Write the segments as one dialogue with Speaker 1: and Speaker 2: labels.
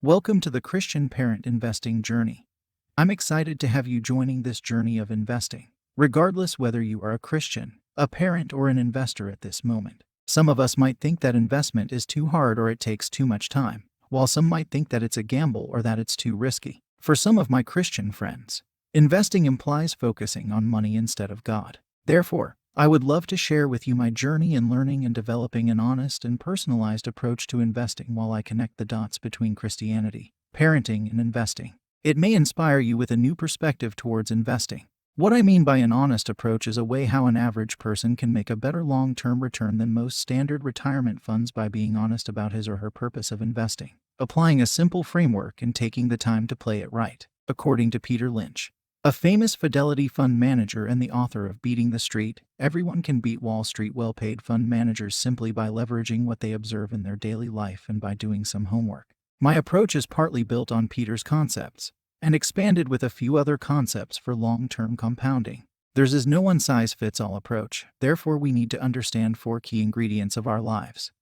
Speaker 1: Welcome to the Christian Parent Investing Journey. I'm excited to have you joining this journey of investing, regardless whether you are a Christian, a parent, or an investor at this moment. Some of us might think that investment is too hard or it takes too much time, while some might think that it's a gamble or that it's too risky. For some of my Christian friends, investing implies focusing on money instead of God. Therefore, I would love to share with you my journey in learning and developing an honest and personalized approach to investing while I connect the dots between Christianity, parenting, and investing. It may inspire you with a new perspective towards investing. What I mean by an honest approach is a way how an average person can make a better long-term return than most standard retirement funds by being honest about his or her purpose of investing, applying a simple framework and taking the time to play it right. According to Peter Lynch, a famous Fidelity fund manager and the author of Beating the Street, everyone can beat Wall Street. Well-paid fund managers simply by leveraging what they observe in their daily life and by doing some homework. My approach is partly built on Peter's concepts and expanded with a few other concepts for long-term compounding. Theirs is no one-size-fits-all approach, therefore we need to understand 4 key ingredients of our lives,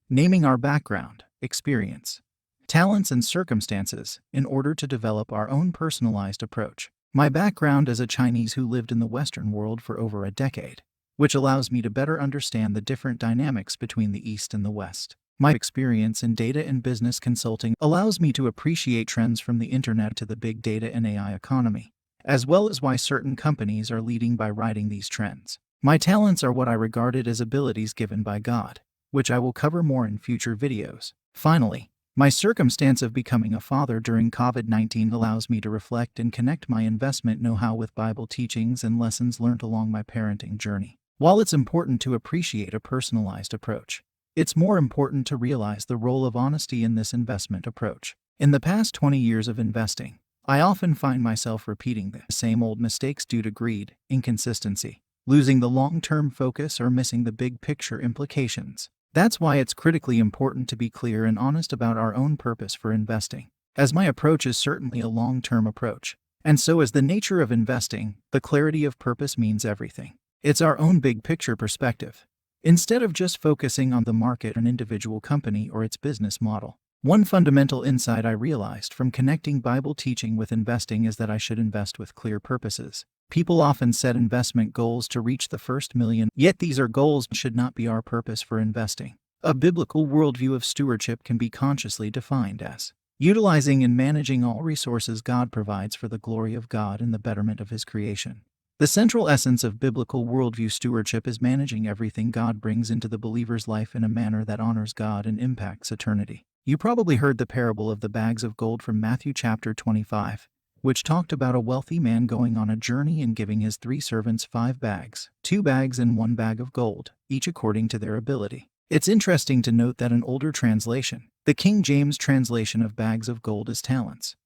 Speaker 1: naming our background, experience, talents, and circumstances in order to develop our own personalized approach. My background as a Chinese who lived in the Western world for over a decade, which allows me to better understand the different dynamics between the East and the West. My experience in data and business consulting allows me to appreciate trends from the internet to the big data and AI economy, as well as why certain companies are leading by riding these trends. My talents are what I regarded as abilities given by God, which I will cover more in future videos. Finally, my circumstance of becoming a father during COVID-19 allows me to reflect and connect my investment know-how with Bible teachings and lessons learned along my parenting journey. While it's important to appreciate a personalized approach, it's more important to realize the role of honesty in this investment approach. In the past 20 years of investing, I often find myself repeating the same old mistakes due to greed, inconsistency, losing the long-term focus, or missing the big picture implications. That's why it's critically important to be clear and honest about our own purpose for investing, as my approach is certainly a long-term approach, and so is the nature of investing. The clarity of purpose means everything. It's our own big picture perspective, instead of just focusing on the market, an individual company, or its business model. One fundamental insight I realized from connecting Bible teaching with investing is that I should invest with clear purposes. People often set investment goals to reach the first million, yet these are goals should not be our purpose for investing. A biblical worldview of stewardship can be consciously defined as utilizing and managing all resources God provides for the glory of God and the betterment of His creation. The central essence of biblical worldview stewardship is managing everything God brings into the believer's life in a manner that honors God and impacts eternity. You probably heard the parable of the bags of gold from Matthew chapter 25. Which talked about a wealthy man going on a journey and giving his 3 servants 5 bags, 2 bags and 1 bag of gold, each according to their ability. It's interesting to note that an older translation, the King James translation of bags of gold, is talents,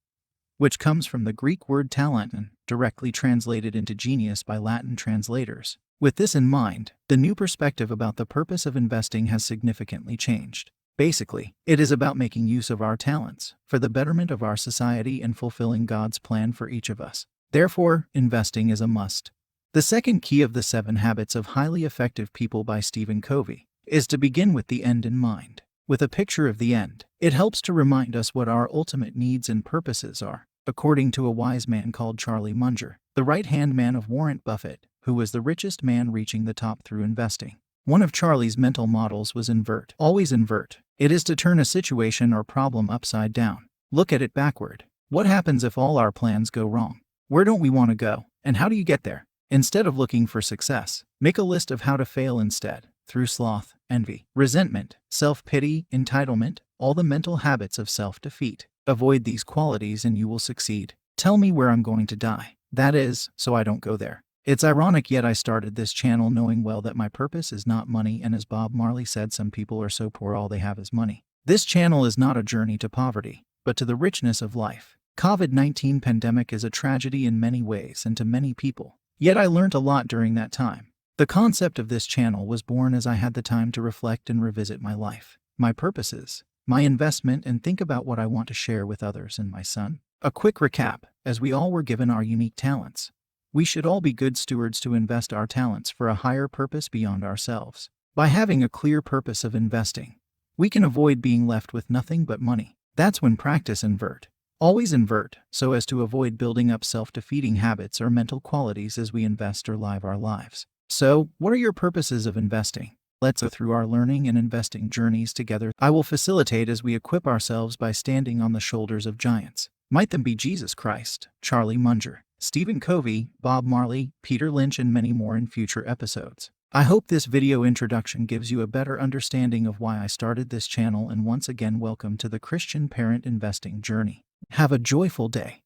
Speaker 1: which comes from the Greek word talenton, directly translated into genius by Latin translators. With this in mind, the new perspective about the purpose of investing has significantly changed. Basically, it is about making use of our talents for the betterment of our society and fulfilling God's plan for each of us. Therefore, investing is a must. The second key of the 7 Habits of Highly Effective People by Stephen Covey is to begin with the end in mind. With a picture of the end, it helps to remind us what our ultimate needs and purposes are. According to a wise man called Charlie Munger, the right-hand man of Warren Buffett, who was the richest man reaching the top through investing, one of Charlie's mental models was invert. Always invert. It is to turn a situation or problem upside down. Look at it backward. What happens if all our plans go wrong? Where don't we want to go? And how do you get there? Instead of looking for success, make a list of how to fail instead. Through sloth, envy, resentment, self-pity, entitlement, all the mental habits of self-defeat. Avoid these qualities and you will succeed. Tell me where I'm going to die. That is, so I don't go there. It's ironic, yet I started this channel knowing well that my purpose is not money, and as Bob Marley said, some people are so poor all they have is money. This channel is not a journey to poverty, but to the richness of life. COVID-19 pandemic is a tragedy in many ways and to many people. Yet I learned a lot during that time. The concept of this channel was born as I had the time to reflect and revisit my life, my purposes, my investment, and think about what I want to share with others and my son. A quick recap, as we all were given our unique talents, we should all be good stewards to invest our talents for a higher purpose beyond ourselves. By having a clear purpose of investing, we can avoid being left with nothing but money. That's when practice invert. Always invert, so as to avoid building up self-defeating habits or mental qualities as we invest or live our lives. So, what are your purposes of investing? Let's go through our learning and investing journeys together. I will facilitate as we equip ourselves by standing on the shoulders of giants. Might them be Jesus Christ, Charlie Munger, Stephen Covey, Bob Marley, Peter Lynch, and many more in future episodes. I hope this video introduction gives you a better understanding of why I started this channel, and once again welcome to the Christian Parent Investing Journey. Have a joyful day.